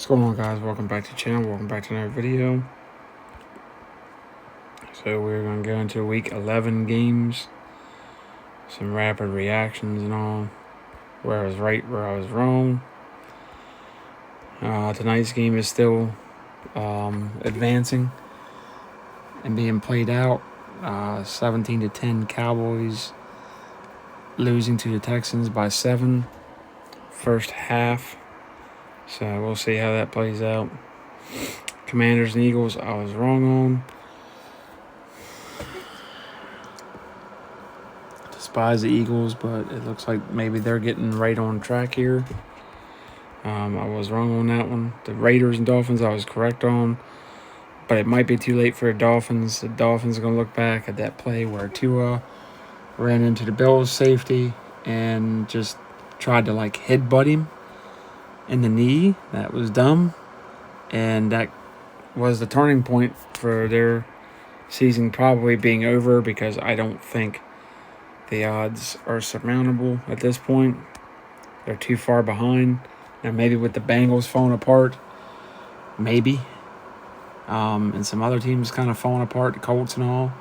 What's going on, guys? Welcome back to the channel. Welcome back to another video. So we're going to go into week 11 games. Some rapid reactions and all. Where I was right, where I was wrong. Tonight's game is still advancing and being played out. 17-10 Cowboys losing to the Texans by 7 first half. So we'll see how that plays out. Commanders and Eagles, I was wrong on. Despise the Eagles, but it looks like maybe they're getting right on track here. I was wrong on that one. The Raiders and Dolphins, I was correct on. But it might be too late for the Dolphins. The Dolphins are going to look back at that play where Tua ran into the Bills' safety and just tried to headbutt him in the knee. That was dumb. And that was the turning point for their season probably being over, because I don't think the odds are surmountable at this point. They're too far behind. Now, maybe with the Bengals falling apart, maybe. And some other teams kind of falling apart, the Colts and all,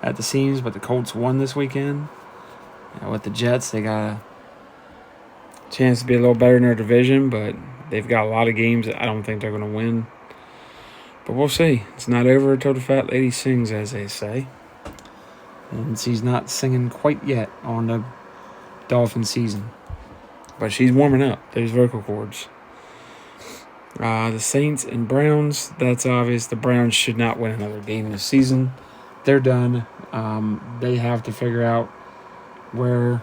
at the seams. But the Colts won this weekend. With the Jets, they got a chance to be a little better in their division, but they've got a lot of games that I don't think they're going to win. But we'll see. It's not over until the fat lady sings, as they say. And she's not singing quite yet on the Dolphin season. But she's warming up those vocal cords. The Saints and Browns, that's obvious. The Browns should not win another game this season. They're done. They have to figure out where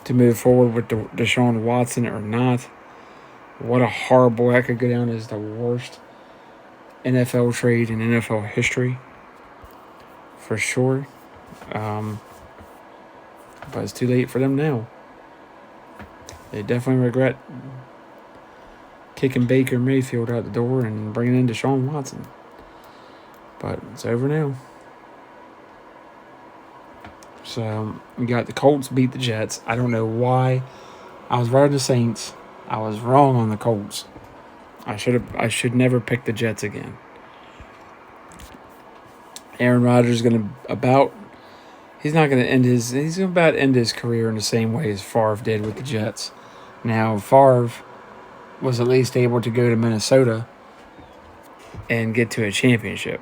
to move forward with Deshaun Watson or not. What a horrible, that could go down as the worst NFL trade in NFL history, for sure. But it's too late for them now. They definitely regret kicking Baker Mayfield out the door and bringing in Deshaun Watson. But it's over now. So we got the Colts beat the Jets. I don't know why. I was right on the Saints. I was wrong on the Colts. I should never pick the Jets again. Aaron Rodgers is he's going to about end his career in the same way as Favre did with the Jets. Now, Favre was at least able to go to Minnesota and get to a championship.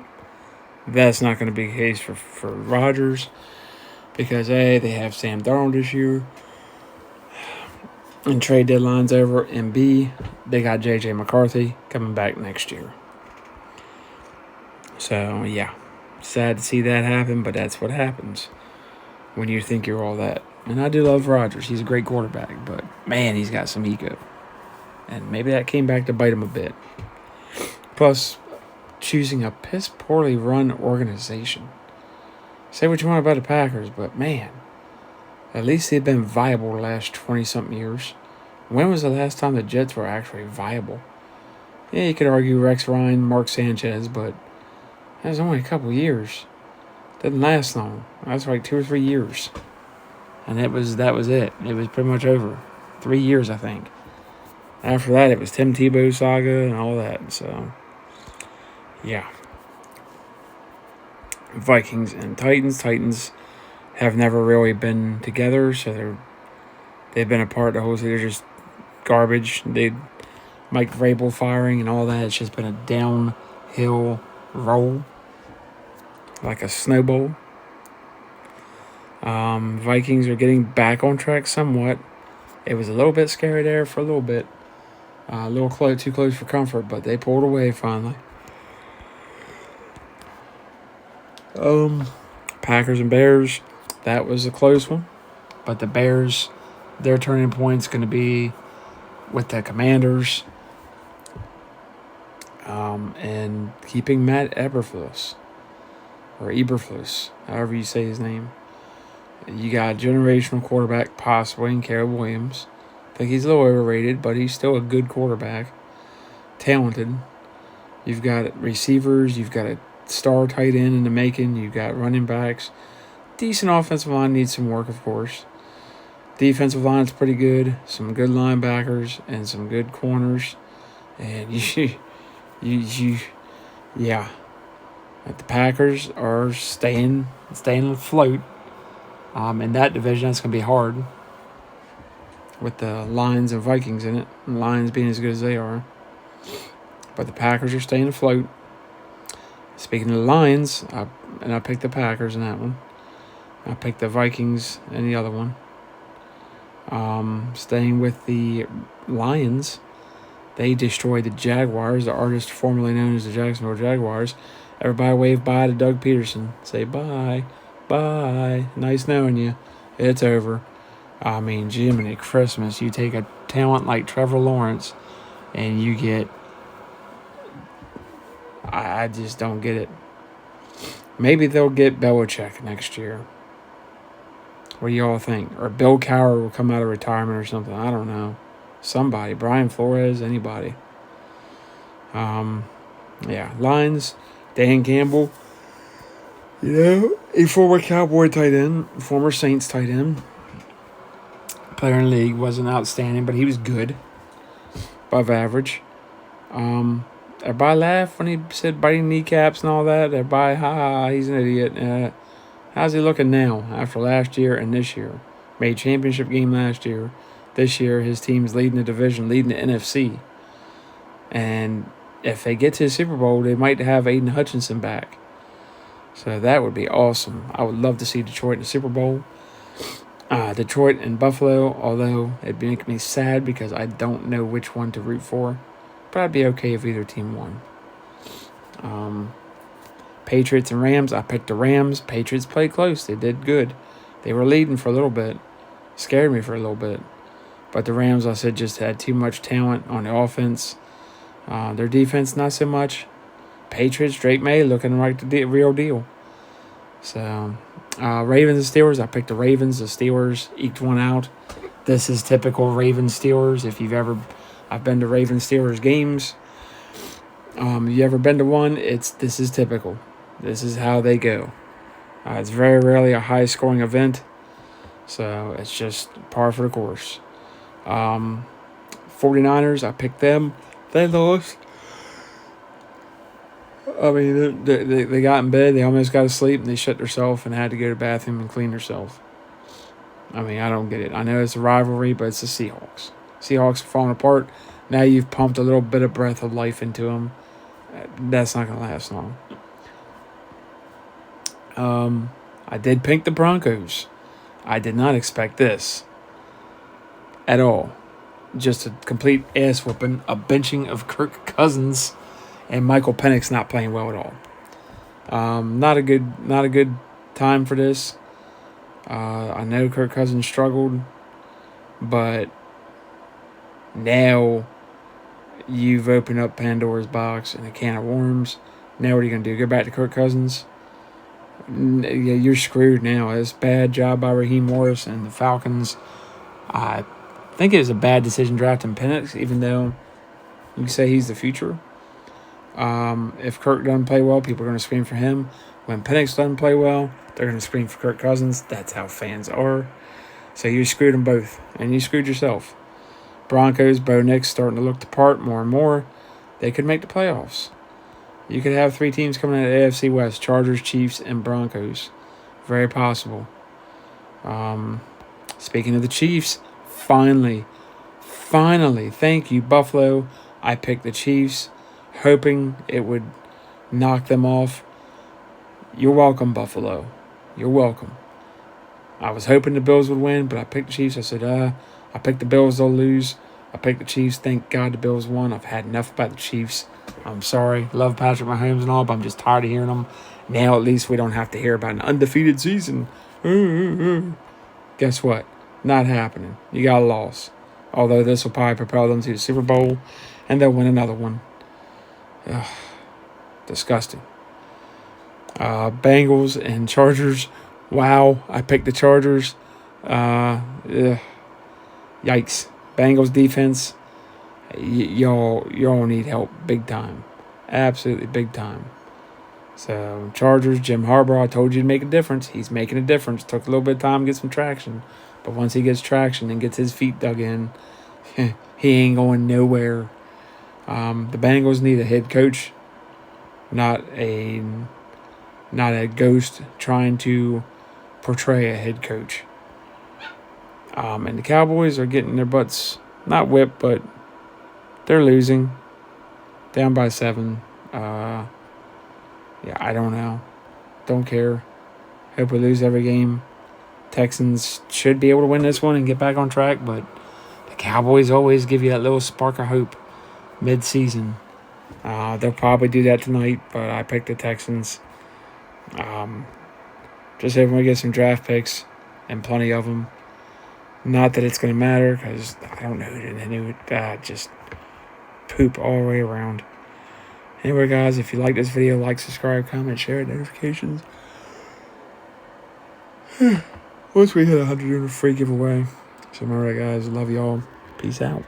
That's not going to be the case for Rodgers, because A, they have Sam Darnold this year, and trade deadline's over, and B, they got J.J. McCarthy coming back next year. So, yeah, sad to see that happen, but that's what happens when you think you're all that. And I do love Rodgers. He's a great quarterback, but, man, he's got some ego. And maybe that came back to bite him a bit. Plus, choosing a piss-poorly run organization. Say what you want about the Packers, but, man, at least they've been viable the last 20-something years. When was the last time the Jets were actually viable? Yeah, you could argue Rex Ryan, Mark Sanchez, but that was only a couple years. Didn't last long. That was like 2 or 3 years. And that was it. It was pretty much over. 3 years, I think. After that, it was Tim Tebow saga and all that. So, yeah. Vikings and Titans. Titans have never really been together, so they've been apart the whole season. They're just garbage. Mike Vrabel firing and all that. It's just been a downhill roll, like a snowball. Vikings are getting back on track somewhat. It was a little bit scary there for a little bit. A little too close for comfort, but they pulled away finally. Packers and Bears, that was a close one. But the Bears, their turning point's going to be with the Commanders. And keeping Matt Eberflus, or Eberflus, however you say his name. You got a generational quarterback, possibly, in Caleb Williams. I think he's a little overrated, but he's still a good quarterback. Talented. You've got receivers. You've got a star tight end in the making. You've got running backs. Decent offensive line, needs some work, of course. Defensive line's pretty good. Some good linebackers and some good corners. And you, yeah. The Packers are staying afloat. In that division, that's gonna be hard with the Lions and Vikings in it. And the Lions being as good as they are, but the Packers are staying afloat. Speaking of the Lions, I picked the Packers in that one. I picked the Vikings in the other one. Staying with the Lions, they destroyed the Jaguars, the artist formerly known as the Jacksonville Jaguars. Everybody wave bye to Doug Peterson. Say bye. Bye. Nice knowing you. It's over. I mean, Jiminy Christmas. You take a talent like Trevor Lawrence and you get... I just don't get it. Maybe they'll get Belichick next year. What do y'all think? Or Bill Cowher will come out of retirement or something. I don't know. Somebody. Brian Flores. Anybody. Yeah. Lions. Dan Campbell. You know, a former Cowboy tight end. Former Saints tight end. Player in the league. Wasn't outstanding, but he was good. Above average. Everybody laughed when he said biting kneecaps and all that. Everybody, he's an idiot. How's he looking now after last year and this year? Made championship game last year. This year, his team's leading the division, leading the NFC. And if they get to the Super Bowl, they might have Aiden Hutchinson back. So that would be awesome. I would love to see Detroit in the Super Bowl. Detroit and Buffalo, although it'd make me sad because I don't know which one to root for. But I'd be okay if either team won. Patriots and Rams, I picked the Rams. Patriots played close. They did good. They were leading for a little bit. Scared me for a little bit. But the Rams, I said, just had too much talent on the offense. Their defense, not so much. Patriots, Drake May looking like the real deal. So, Ravens and Steelers, I picked the Ravens. The Steelers eked one out. This is typical Ravens Steelers. I've been to Ravens Steelers games. You ever been to one? This is typical. This is how they go. It's very rarely a high-scoring event, so it's just par for the course. 49ers, I picked them. They lost. I mean, they got in bed. They almost got to sleep, and they shut themselves and had to go to the bathroom and clean themselves. I mean, I don't get it. I know it's a rivalry, but it's the Seahawks. Seahawks are falling apart. Now you've pumped a little bit of breath of life into them. That's not going to last long. I did pick the Broncos. I did not expect this at all. Just a complete ass whooping, a benching of Kirk Cousins, and Michael Penix not playing well at all. Not a good time for this. I know Kirk Cousins struggled, but now you've opened up Pandora's box and a can of worms. Now what are you going to do? Go back to Kirk Cousins? Yeah, you're screwed now. It's a bad job by Raheem Morris and the Falcons. I think it was a bad decision drafting Penix, even though you say he's the future. If Kirk doesn't play well, people are going to scream for him. When Penix doesn't play well, they're going to scream for Kirk Cousins. That's how fans are. So you screwed them both, and you screwed yourself. Broncos, Bo Nix starting to look the part more and more. They could make the playoffs. You could have 3 teams coming out of the AFC West: Chargers, Chiefs, and Broncos. Very possible. Speaking of the Chiefs, finally, thank you, Buffalo. I picked the Chiefs, hoping it would knock them off. You're welcome, Buffalo. You're welcome. I was hoping the Bills would win, but I picked the Chiefs. I said, I picked the Bills, they'll lose. I picked the Chiefs. Thank God the Bills won. I've had enough about the Chiefs. I'm sorry. Love Patrick Mahomes and all, but I'm just tired of hearing them. Now at least we don't have to hear about an undefeated season. Guess what? Not happening. You got a loss. Although this will probably propel them to the Super Bowl, and they'll win another one. Ugh, disgusting. Bengals and Chargers. Wow, I picked the Chargers. Yikes. Bengals defense. Y'all need help big time. Absolutely big time. So, Chargers, Jim Harbaugh, I told you to make a difference. He's making a difference. Took a little bit of time to get some traction. But once he gets traction and gets his feet dug in, he ain't going nowhere. The Bengals need a head coach, not a ghost trying to portray a head coach. And the Cowboys are getting their butts not whipped, but they're losing, down by 7. Yeah, I don't know. Don't care. Hope we lose every game. Texans should be able to win this one and get back on track, but the Cowboys always give you that little spark of hope mid-season. They'll probably do that tonight, but I picked the Texans. Just hoping we get some draft picks and plenty of them. Not that it's going to matter because I don't know who just poop all the way around. Anyway, guys, if you like this video, like, subscribe, comment, share, notifications. Once we hit 100, doing a free giveaway. So, remember, guys, love y'all. Peace out.